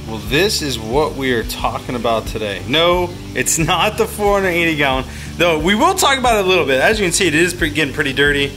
Well, this is what we are talking about today. No, it's not the 480 gallon, though we will talk about it a little bit. As you can see, it is getting pretty dirty.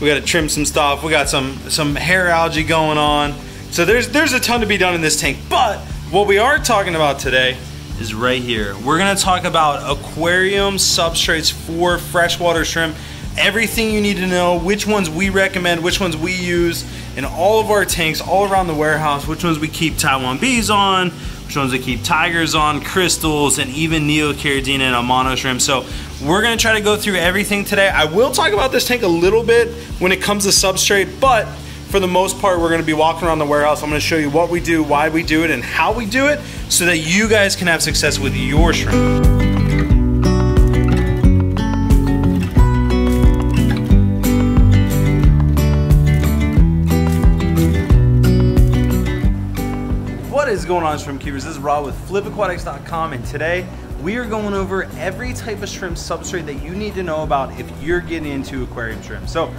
We got to trim some stuff. We got some hair algae going on. So there's a ton to be done in this tank. But what we are talking about today is right here. We're gonna talk about aquarium substrates for freshwater shrimp. Everything you need to know, which ones we recommend, which ones we use in all of our tanks, all around the warehouse, which ones we keep Taiwan bees on, which ones we keep tigers on, crystals, and even Neocaridina and Amano shrimp. So we're gonna try to go through everything today. I will talk about this tank a little bit when it comes to substrate, but for the most part, we're gonna be walking around the warehouse. I'm gonna show you what we do, why we do it, and how we do it, so that you guys can have success with your shrimp. What is going on, shrimp keepers? This is Rob with flipaquatics.com, and today we are going over every type of shrimp substrate that you need to know about if you're getting into aquarium shrimp. So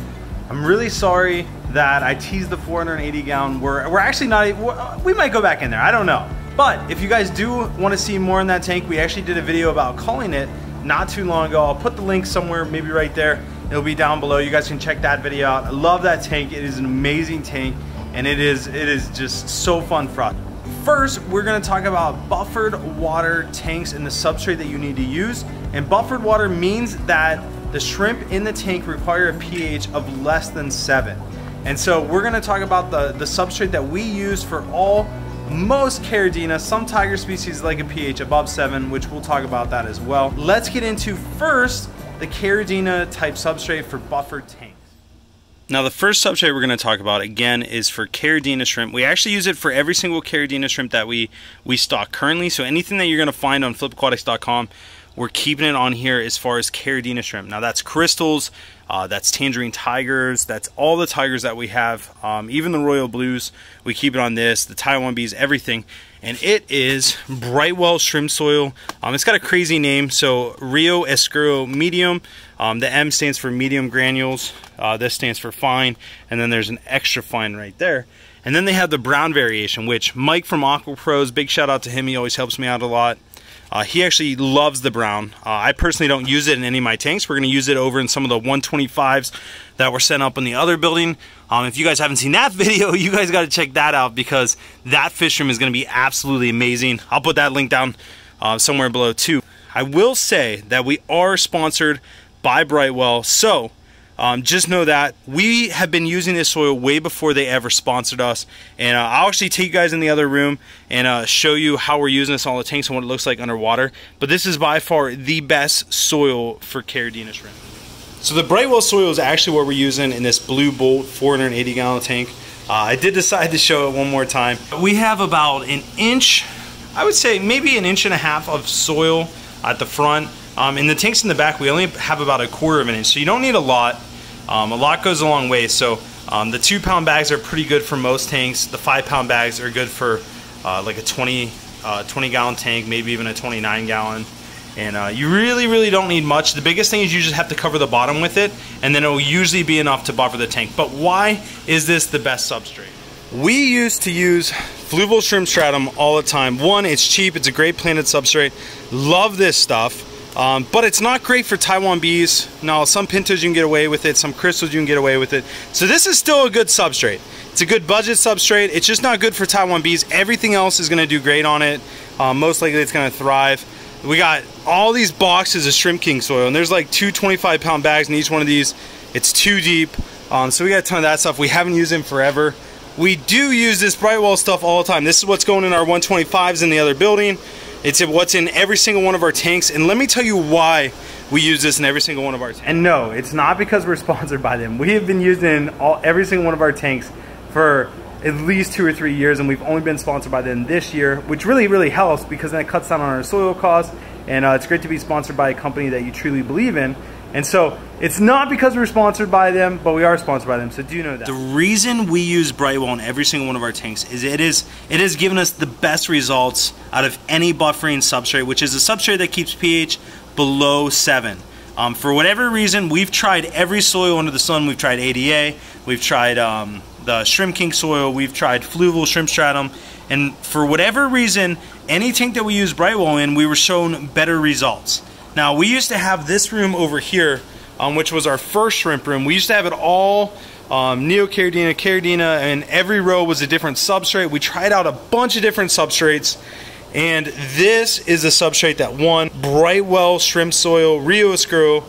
I'm really sorry that I teased the 480 gallon. We're actually not, we might go back in there, I don't know. But if you guys do want to see more in that tank, we actually did a video about culling it not too long ago. I'll put the link somewhere, maybe right there. It'll be down below. You guys can check that video out. I love that tank. It is an amazing tank, and it is just so fun for us. First, we're gonna talk about buffered water tanks and the substrate that you need to use. And buffered water means that the shrimp in the tank require a pH of less than 7. And so we're gonna talk about the substrate that we use for most Caridina. Some tiger species like a pH above 7, which we'll talk about that as well. Let's get into first the Caridina type substrate for buffered tanks. Now the first substrate we're going to talk about again is for Caridina shrimp. We actually use it for every single Caridina shrimp that we stock currently. So anything that you're going to find on flipaquatics.com, we're keeping it on here as far as Caridina shrimp. Now that's crystals, that's tangerine tigers, that's all the tigers that we have, even the royal blues, we keep it on this, the Taiwan bees, everything. And it is Brightwell shrimp soil. It's got a crazy name, so Rio Escuro medium. The M stands for medium granules, this stands for fine, and then there's an extra fine right there. And then they have the brown variation, which Mike from Aqua Pros, big shout out to him, he always helps me out a lot. He actually loves the brown. I personally don't use it in any of my tanks. We're going to use it over in some of the 125s that were sent up in the other building. If you guys haven't seen that video, you guys got to check that out, because that fish room is going to be absolutely amazing. I'll put that link down somewhere below too. I will say that we are sponsored by Brightwell, so just know that we have been using this soil way before they ever sponsored us. And I'll actually take you guys in the other room and show you how we're using this on all the tanks and what it looks like underwater. But this is by far the best soil for Caridina shrimp. So the Brightwell soil is actually what we're using in this Blue Bolt 480 gallon tank. I did decide to show it one more time. We have about an inch, I would say maybe an inch and a half of soil at the front. In the tanks in the back, we only have about 1/4 of an inch, so you don't need a lot. A lot goes a long way. So the 2-pound bags are pretty good for most tanks. The 5-pound bags are good for like a 20 gallon tank, maybe even a 29 gallon. And you really don't need much. The biggest thing is you just have to cover the bottom with it, and then it will usually be enough to buffer the tank. But why is this the best substrate? We used to use fluval shrimp stratum all the time. One, it's cheap, it's a great planted substrate. Love this stuff. But it's not great for Taiwan bees. Now, some pintos you can get away with it, some crystals you can get away with it. So this is still a good substrate. It's a good budget substrate. It's just not good for Taiwan bees. Everything else is gonna do great on it. Most likely it's gonna thrive. We got all these boxes of Shrimpking soil, and there's like 2 25-pound bags in each one of these. It's 2 deep, so we got a ton of that stuff. We haven't used it in forever. We do use this Brightwell stuff all the time. This is what's going in our 125s in the other building. It's what's in every single one of our tanks, and let me tell you why we use this in every single one of our tanks. And no, it's not because we're sponsored by them. We have been using every single one of our tanks for at least 2 or 3 years, and we've only been sponsored by them this year, which really helps, because then it cuts down on our soil costs, and it's great to be sponsored by a company that you truly believe in. And so it's not because we're sponsored by them, but we are sponsored by them, so do know that. The reason we use Brightwell in every single one of our tanks is it has given us the best results out of any buffering substrate, which is a substrate that keeps pH below 7. For whatever reason, we've tried every soil under the sun. We've tried ADA, we've tried the Shrimpking Soil, we've tried Fluval Shrimp Stratum, and for whatever reason, any tank that we use Brightwell in, we were shown better results. Now, we used to have this room over here, which was our first shrimp room. We used to have it all Neocaridina, Caridina, and every row was a different substrate. We tried out a bunch of different substrates, and this is a substrate that won. Brightwell Shrimp Soil, Rio Oscuro,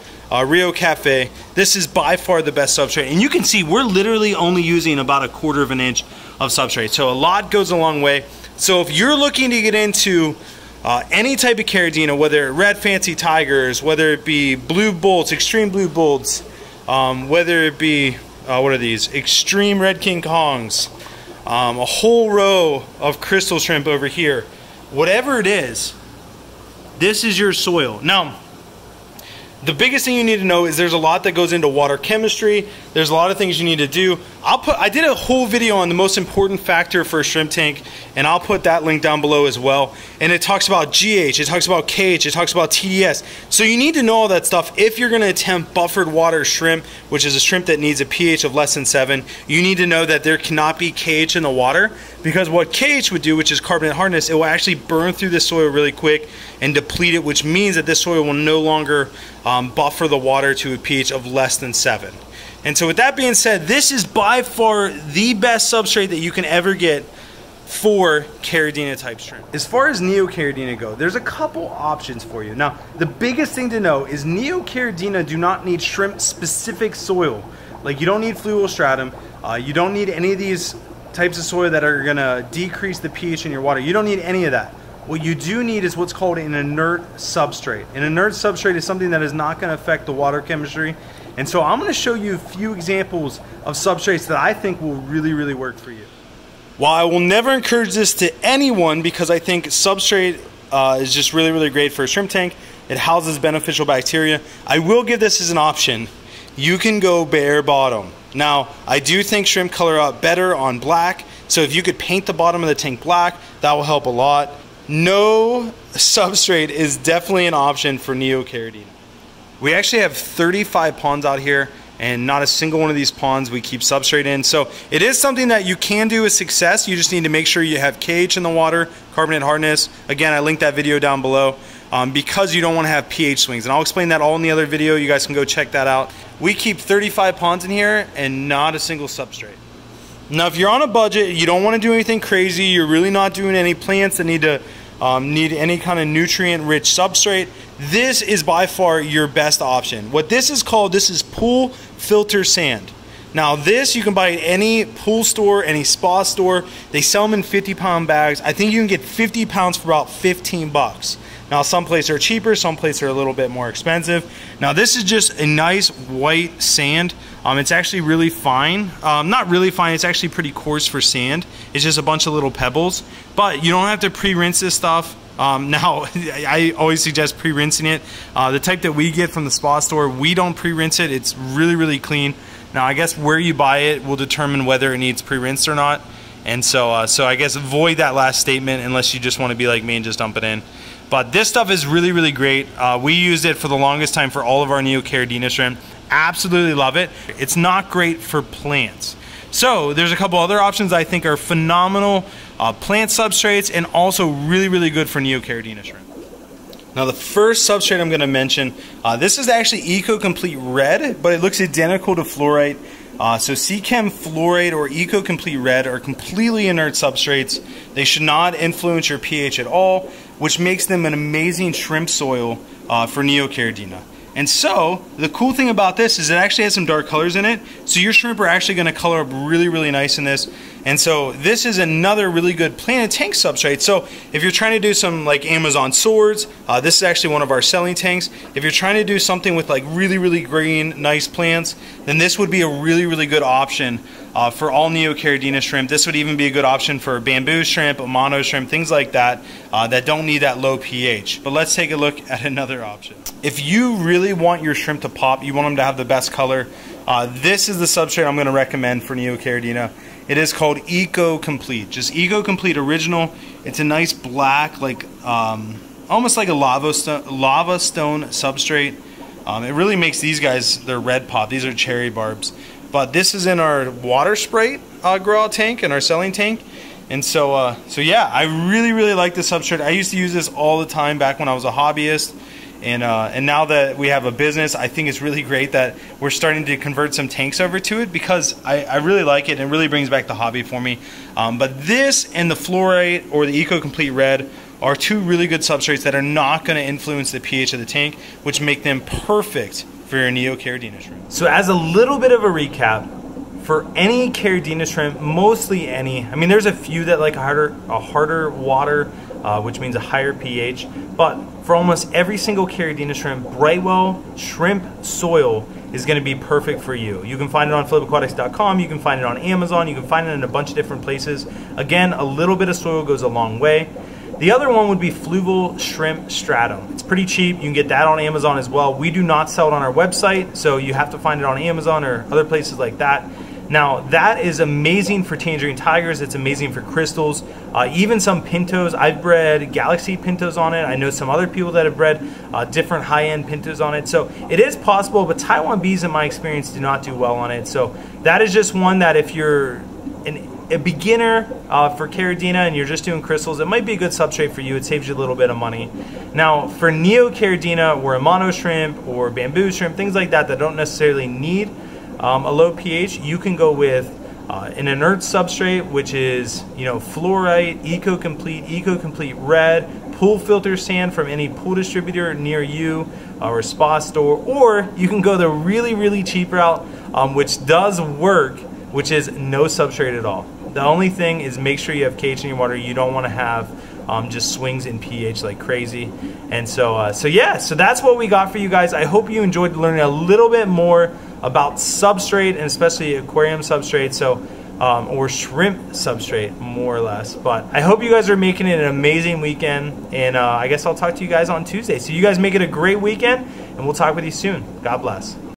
Rio Cafe. This is by far the best substrate, and you can see we're literally only using about 1/4 of an inch of substrate, so a lot goes a long way. So if you're looking to get into any type of Caridina, whether red fancy tigers, whether it be blue bolts, extreme blue bolts, whether it be what are these, extreme red king kongs, a whole row of crystal shrimp over here, whatever it is, this is your soil. Now, the biggest thing you need to know is there's a lot that goes into water chemistry. There's a lot of things you need to do. I did a whole video on the most important factor for a shrimp tank, and I'll put that link down below as well. And it talks about GH, it talks about KH, it talks about TDS. So you need to know all that stuff if you're gonna attempt buffered water shrimp, which is a shrimp that needs a pH of less than 7. You need to know that there cannot be KH in the water, because what KH would do, which is carbonate hardness, it will actually burn through the soil really quick and deplete it, which means that this soil will no longer buffer the water to a pH of less than 7. And so with that being said, this is by far the best substrate that you can ever get for Caridina type shrimp. As far as Neocaridina go, there's a couple options for you. Now, the biggest thing to know is Neocaridina do not need shrimp specific soil. Like, you don't need fluval stratum, you don't need any of these types of soil that are gonna decrease the pH in your water. You don't need any of that. What you do need is what's called an inert substrate. An inert substrate is something that is not going to affect the water chemistry. And so I'm going to show you a few examples of substrates that I think will really, really work for you. While I will never encourage this to anyone, because I think substrate is just really, really great for a shrimp tank, it houses beneficial bacteria, I will give this as an option. You can go bare bottom. Now, I do think shrimp color out better on black, so if you could paint the bottom of the tank black, that will help a lot. No substrate is definitely an option for Neocaridina. We actually have 35 ponds out here, and not a single one of these ponds we keep substrate in. So it is something that you can do with success. You just need to make sure you have KH in the water, carbonate hardness. Again, I linked that video down below because you don't want to have pH swings. And I'll explain that all in the other video. You guys can go check that out. We keep 35 ponds in here and not a single substrate. Now, if you're on a budget, you don't want to do anything crazy, you're really not doing any plants that need to need any kind of nutrient-rich substrate, this is by far your best option. What this is called, this is pool filter sand. Now this you can buy at any pool store, any spa store. They sell them in 50-pound bags. I think you can get 50 pounds for about 15 bucks. Now some places are cheaper, some places are a little bit more expensive. Now this is just a nice white sand. It's actually really fine. Not really fine, it's actually pretty coarse for sand. It's just a bunch of little pebbles. But you don't have to pre-rinse this stuff. Now, I always suggest pre-rinsing it. The type that we get from the spa store, we don't pre-rinse it. It's really, really clean. Now, I guess where you buy it will determine whether it needs pre-rinsed or not. And so I guess avoid that last statement unless you just want to be like me and just dump it in. But this stuff is really, really great. We used it for the longest time for all of our Neocaridina shrimp. Absolutely love it. It's not great for plants. So there's a couple other options I think are phenomenal plant substrates and also really, really good for Neocaridina shrimp. Now the first substrate I'm going to mention, this is actually Eco-Complete Red, but it looks identical to fluorite. So Seachem Fluorite or Eco-Complete Red are completely inert substrates. They should not influence your pH at all, which makes them an amazing shrimp soil for Neocaridina. And so, the cool thing about this is it actually has some dark colors in it, so your shrimp are actually going to color up really, really nice in this. And so, this is another really good plant tank substrate. So, if you're trying to do some like Amazon swords, this is actually one of our selling tanks. If you're trying to do something with like really, really green, nice plants, then this would be a really, really good option for all Neocaridina shrimp. This would even be a good option for bamboo shrimp, Amano shrimp, things like that, that don't need that low pH. But let's take a look at another option. If you really want your shrimp to pop, you want them to have the best color, this is the substrate I'm going to recommend for Neocaridina. It is called Eco-Complete, just Eco-Complete Original. It's a nice black, like almost like a lava stone substrate. It really makes these guys, they're red pop. These are cherry barbs. but this is in our water sprite grow out tank and our selling tank. And so yeah, I really like this substrate. I used to use this all the time back when I was a hobbyist. And now that we have a business, I think it's really great that we're starting to convert some tanks over to it, because I really like it and it really brings back the hobby for me. But this and the Fluorite or the Eco Complete Red are two really good substrates that are not going to influence the pH of the tank, which make them perfect for your Neocaridina shrimp. So as a little bit of a recap, for any Caridina shrimp, mostly any, I mean there's a few that like a harder water, which means a higher pH, but for almost every single Caridina shrimp, Brightwell shrimp soil is going to be perfect for you. You can find it on flipaquatics.com, you can find it on Amazon, you can find it in a bunch of different places. Again, a little bit of soil goes a long way. The other one would be Fluval Shrimp Stratum. It's pretty cheap. You can get that on Amazon as well. We do not sell it on our website, so you have to find it on Amazon or other places like that. Now, that is amazing for tangerine tigers. It's amazing for crystals. Even some pintos. I've bred Galaxy pintos on it. I know some other people that have bred different high-end pintos on it. So it is possible, but Taiwan bees, in my experience, do not do well on it. So that is just one that if you're a beginner for Caridina and you're just doing crystals, it might be a good substrate for you. It saves you a little bit of money. Now, for Neocaridina or a mono shrimp or bamboo shrimp, things like that that don't necessarily need a low pH, you can go with an inert substrate, which is, you know, Fluorite, Eco Complete Red, pool filter sand from any pool distributor near you or spa store, or you can go the really cheap route, which does work, which is no substrate at all. The only thing is make sure you have KH in your water. You don't want to have just swings in pH like crazy. And so yeah, so that's what we got for you guys. I hope you enjoyed learning a little bit more about substrate, and especially aquarium substrate, so or shrimp substrate, more or less. But I hope you guys are making it an amazing weekend, and I guess I'll talk to you guys on Tuesday. So you guys make it a great weekend, and we'll talk with you soon. God bless.